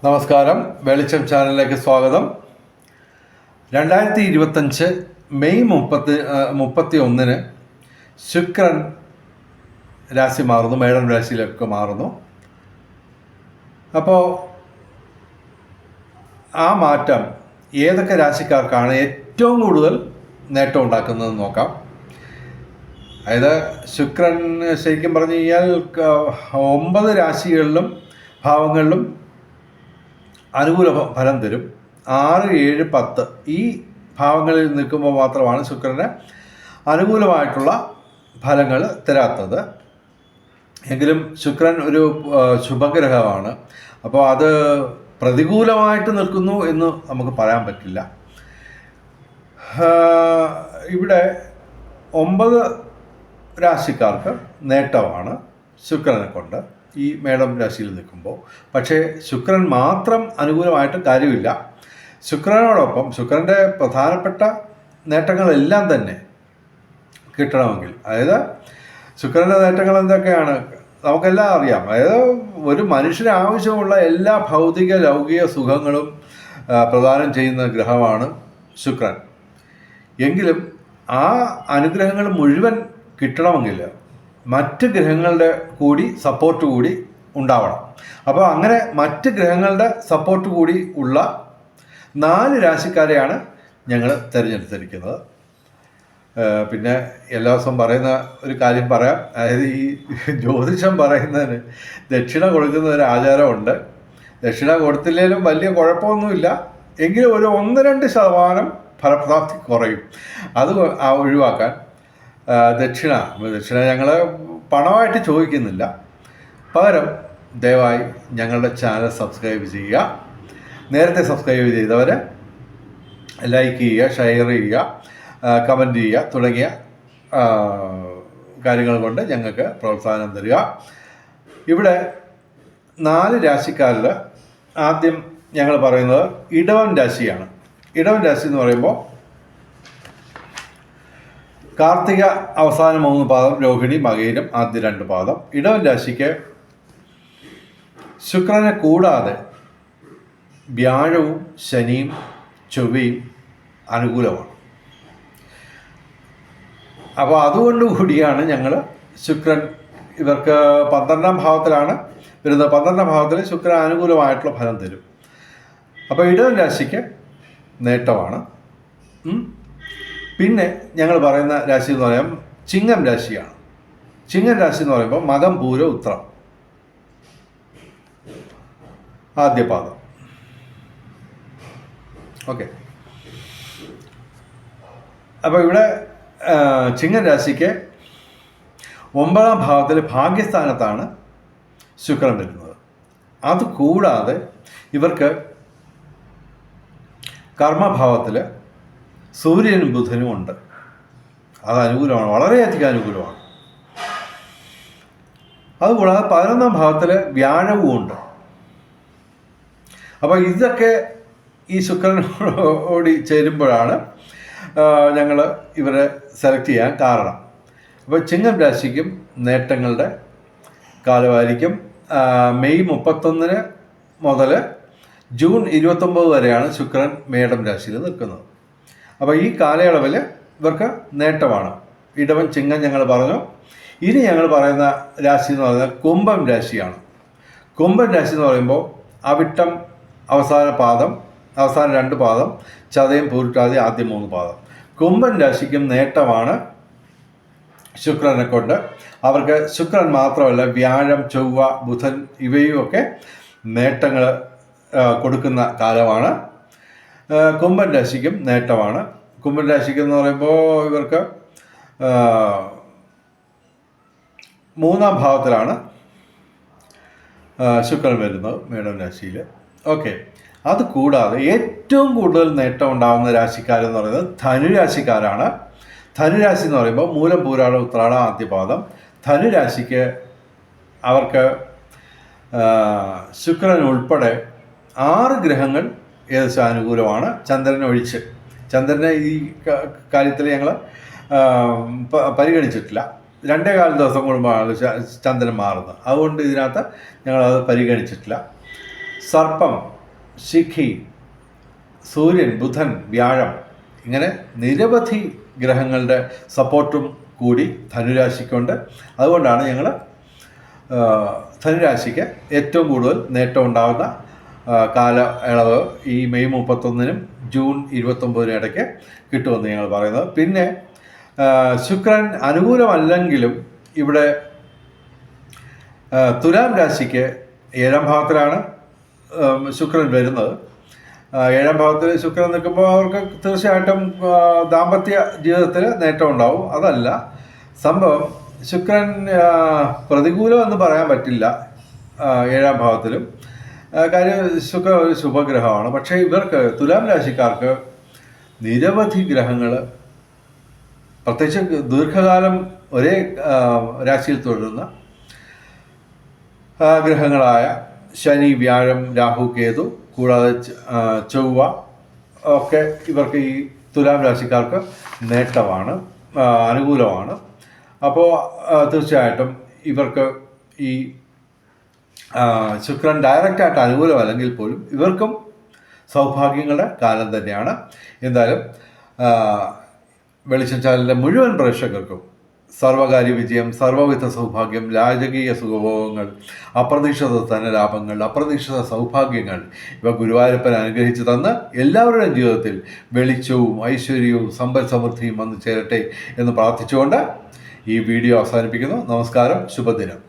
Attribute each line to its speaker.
Speaker 1: നമസ്കാരം, വെളിച്ചം ചാനലിലേക്ക് സ്വാഗതം. 2025 മെയ് 31 ശുക്രൻ രാശി മാറുന്നു, മേടൻ രാശിയിലേക്ക് മാറുന്നു. അപ്പോൾ ആ മാറ്റം ഏതൊക്കെ രാശിക്കാർക്കാണ് ഏറ്റവും കൂടുതൽ നേട്ടം ഉണ്ടാക്കുന്നതെന്ന് നോക്കാം. അതായത് ശുക്രൻ ശരിക്കും പറഞ്ഞു കഴിഞ്ഞാൽ 9 രാശികളിലും ഭാവങ്ങളിലും അനുകൂല ഫലം തരും. 6, 7, 10 ഈ ഭാവങ്ങളിൽ നിൽക്കുമ്പോൾ മാത്രമാണ് ശുക്രന് അനുകൂലമായിട്ടുള്ള ഫലങ്ങൾ തരാത്തത്. എങ്കിലും ശുക്രൻ ഒരു ശുഭഗ്രഹമാണ്. അപ്പോൾ അത് പ്രതികൂലമായിട്ട് നിൽക്കുന്നു എന്ന് നമുക്ക് പറയാൻ പറ്റില്ല. ഇവിടെ 9 രാശിക്കാർക്ക് നേട്ടമാണ് ശുക്രനെ കൊണ്ട് ഈ മേടം രാശിയിൽ നിൽക്കുമ്പോൾ. പക്ഷേ ശുക്രൻ മാത്രം അനുകൂലമായിട്ട് കാര്യമില്ല. ശുക്രനോടൊപ്പം ശുക്രൻ്റെ പ്രധാനപ്പെട്ട നേട്ടങ്ങളെല്ലാം തന്നെ കിട്ടണമെങ്കിൽ, അതായത് ശുക്രൻ്റെ നേട്ടങ്ങൾ എന്തൊക്കെയാണ് നമുക്കെല്ലാം അറിയാം. അതായത് ഒരു മനുഷ്യന് ആവശ്യമുള്ള എല്ലാ ഭൗതിക ലൗകിക സുഖങ്ങളും പ്രദാനം ചെയ്യുന്ന ഗ്രഹമാണ് ശുക്രൻ. എങ്കിലും ആ അനുഗ്രഹങ്ങൾ മുഴുവൻ കിട്ടണമെങ്കിൽ മറ്റ് ഗ്രഹങ്ങളുടെ കൂടി സപ്പോർട്ട് കൂടി ഉണ്ടാവണം. അപ്പോൾ അങ്ങനെ മറ്റ് ഗ്രഹങ്ങളുടെ സപ്പോർട്ട് കൂടി ഉള്ള 4 രാശിക്കാരെയാണ് ഞങ്ങൾ തിരഞ്ഞെടുത്തിരിക്കുന്നത്. പിന്നെ എല്ലാ ദിവസവും പറയുന്ന ഒരു കാര്യം പറയാം. അതായത് ഈ ജ്യോതിഷം പറയുന്നതിന് ദക്ഷിണ കൊടുക്കുന്ന ഒരു ആചാരമുണ്ട്. ദക്ഷിണ കൊടുത്തില്ലെങ്കിലും വലിയ കുഴപ്പമൊന്നുമില്ല, എങ്കിലും ഒരു 1-2% ഫലപ്രാപ്തി കുറയും. അത് ഒഴിവാക്കാൻ ദക്ഷിണ ഞങ്ങൾ പണമായിട്ട് ചോദിക്കുന്നില്ല. പകരം ദയവായി ഞങ്ങളുടെ ചാനൽ സബ്സ്ക്രൈബ് ചെയ്യുക. നേരത്തെ സബ്സ്ക്രൈബ് ചെയ്തവർ ലൈക്ക് ചെയ്യുക, ഷെയർ ചെയ്യുക, കമൻറ്റ് ചെയ്യുക തുടങ്ങിയ കാര്യങ്ങൾ കൊണ്ട് ഞങ്ങൾക്ക് പ്രോത്സാഹനം തരിക. ഇവിടെ 4 രാശിക്കാരിൽ ആദ്യം ഞങ്ങൾ പറയുന്നത് ഇടവൻ രാശിയാണ്. ഇടവൻ രാശി എന്ന് പറയുമ്പോൾ കാർത്തിക അവസാന 3 പാദം, രോഹിണി മകയിരം ആദ്യ 2 പാദം. ഇടവൻ രാശിക്ക് ശുക്രനെ കൂടാതെ വ്യാഴവും ശനിയും ചൊവ്വയും അനുകൂലമാണ്. അപ്പോൾ അതുകൊണ്ടുകൂടിയാണ് ഞങ്ങൾ ശുക്രൻ ഇവർക്ക് 12ാം ഭാവത്തിലാണ് വരുന്നത്. 12ാം ഭാവത്തിൽ ശുക്രൻ അനുകൂലമായിട്ടുള്ള ഫലം തരും. അപ്പോൾ ഇടവൻ രാശിക്ക് നേട്ടമാണ്. പിന്നെ ഞങ്ങൾ പറയുന്ന രാശി എന്ന് പറയാം ചിങ്ങം രാശിയാണ്. ചിങ്ങം രാശി എന്ന് പറയുമ്പോൾ മകം, പൂരം, ഉത്രം ആദ്യ പാദം. ഓക്കെ. അപ്പോൾ ഇവിടെ ചിങ്ങം രാശിക്ക് 9ാം ഭാവത്തിൽ ഭാഗ്യസ്ഥാനത്താണ് ശുക്രൻ വരുന്നത്. അതുകൂടാതെ ഇവർക്ക് കർമ്മഭാവത്തിൽ സൂര്യനും ബുധനും ഉണ്ട്. അത് അനുകൂലമാണ്, വളരെയധികം അനുകൂലമാണ്. അതുകൂടാതെ 11ാം ഭാവത്തിൽ വ്യാഴവും ഉണ്ട്. അപ്പോൾ ഇതൊക്കെ ഈ ശുക്രനോടി ചേരുമ്പോഴാണ് ഞങ്ങൾ ഇവരെ സെലക്ട് ചെയ്യാൻ കാരണം. അപ്പോൾ ചിങ്ങം രാശിക്കും നേട്ടങ്ങളുടെ കാലമായിരിക്കും. മെയ് 31 മുതൽ ജൂൺ 29 വരെയാണ് ശുക്രൻ മേടം രാശിയിൽ നിൽക്കുന്നത്. അപ്പോൾ ഈ കാലയളവിൽ ഇവർക്ക് നേട്ടമാണ്. ഇടവൻ, ചിങ്ങം ഞങ്ങൾ പറഞ്ഞു. ഇനി ഞങ്ങൾ പറയുന്ന രാശി എന്ന് പറയുന്നത് കുംഭം രാശിയാണ്. കുംഭം രാശി എന്ന് പറയുമ്പോൾ അവിട്ടം അവസാന പാദം, അവസാന 2 പാദം, ചതയം, പൂരുട്ടാതി ആദ്യ 3 പാദം. കുംഭം രാശിക്കും നേട്ടമാണ് ശുക്രനെ കൊണ്ട്. അവർക്ക് ശുക്രൻ മാത്രമല്ല, വ്യാഴം, ചൊവ്വ, ബുധൻ ഇവയുമൊക്കെ നേട്ടങ്ങൾ കൊടുക്കുന്ന കാലമാണ്. കുംഭൻ രാശിക്കും നേട്ടമാണ്. കുംഭൻ രാശിക്ക് എന്ന് പറയുമ്പോൾ ഇവർക്ക് 3ാം ഭാവത്തിലാണ് ശുക്രൻ വരുന്നത് മേടം രാശിയിൽ. ഓക്കെ. അതുകൂടാതെ ഏറ്റവും കൂടുതൽ നേട്ടം ഉണ്ടാകുന്ന രാശിക്കാരെന്ന് പറയുന്നത് ധനുരാശിക്കാരാണ്. ധനുരാശി എന്ന് പറയുമ്പോൾ മൂലം, പൂരാടം, ഉത്രാടം ആദ്യ പാദം. ധനുരാശിക്ക് അവർക്ക് ശുക്രൻ ഉൾപ്പെടെ 6 ഗ്രഹങ്ങൾ ഏകദേശം അനുകൂലമാണ്, ചന്ദ്രനെ ഒഴിച്ച്. ചന്ദ്രനെ ഈ കാര്യത്തിൽ ഞങ്ങൾ പരിഗണിച്ചിട്ടില്ല. 2.25 ദിവസം കൂടുമ്പോഴാണ് ചന്ദ്രൻ മാറുന്നത്. അതുകൊണ്ട് ഇതിനകത്ത് ഞങ്ങളത് പരിഗണിച്ചിട്ടില്ല. സർപ്പം, ശിഖി, സൂര്യൻ, ബുധൻ, വ്യാഴം, ഇങ്ങനെ നിരവധി ഗ്രഹങ്ങളുടെ സപ്പോർട്ടും കൂടി ധനുരാശിക്കുണ്ട്. അതുകൊണ്ടാണ് ഞങ്ങൾ ധനുരാശിക്ക് ഏറ്റവും കൂടുതൽ നേട്ടം ഉണ്ടാകുന്ന കാലയളവ് ഈ മെയ് 31-നും ജൂൺ 29-നും ഇടയ്ക്ക് കിട്ടുമെന്ന് ഞങ്ങൾ പറയുന്നത്. പിന്നെ ശുക്രൻ അനുകൂലമല്ലെങ്കിലും ഇവിടെ തുലാം രാശിക്ക് 7-ാം ഭാവത്തിലാണ് ശുക്രൻ വരുന്നത്. 7-ാം ഭാവത്തിൽ ശുക്രൻ നിൽക്കുമ്പോൾ അവർക്ക് തീർച്ചയായിട്ടും ദാമ്പത്യ ജീവിതത്തിൽ നേട്ടം ഉണ്ടാവും. അതല്ല സംഭവം, ശുക്രൻ പ്രതികൂലം എന്ന് പറയാൻ പറ്റില്ല 7-ാം ഭാവത്തിലും. കാര്യം ശുക്രൻ ഒരു ശുഭഗ്രഹമാണ്. പക്ഷേ ഇവർക്ക് തുലാം രാശിക്കാർക്ക് നിരവധി ഗ്രഹങ്ങൾ, പ്രത്യേകിച്ച് ദീർഘകാലം ഒരേ രാശിയിൽ തുടരുന്ന ഗ്രഹങ്ങളായ ശനി, വ്യാഴം, രാഹു, കേതു, കൂടാതെ ചൊവ്വ ഒക്കെ ഇവർക്ക് ഈ തുലാം രാശിക്കാർക്ക് നേട്ടമാണ്, അനുകൂലമാണ്. അപ്പോൾ തീർച്ചയായിട്ടും ഇവർക്ക് ഈ ശുക്രൻ ഡയറക്റ്റായിട്ട് അനുകൂലമല്ലെങ്കിൽ പോലും ഇവർക്കും സൗഭാഗ്യങ്ങളുടെ കാലം തന്നെയാണ്. എന്തായാലും വെളിച്ചം ചാനലിൻ്റെ മുഴുവൻ പ്രേക്ഷകർക്കും സർവകാര്യ വിജയം, സർവവിധ സൗഭാഗ്യം, രാജകീയ സുഖഭോഗങ്ങൾ, അപ്രതീക്ഷിത ധനലാഭങ്ങൾ, അപ്രതീക്ഷിത സൗഭാഗ്യങ്ങൾ ഇവ ഗുരുവായൂരപ്പൻ അനുഗ്രഹിച്ചു തന്ന് എല്ലാവരുടെയും ജീവിതത്തിൽ വെളിച്ചവും ഐശ്വര്യവും സമ്പൽ സമൃദ്ധിയും വന്നു ചേരട്ടെ എന്ന് പ്രാർത്ഥിച്ചുകൊണ്ട് ഈ വീഡിയോ അവസാനിപ്പിക്കുന്നു. നമസ്കാരം, ശുഭദിനം.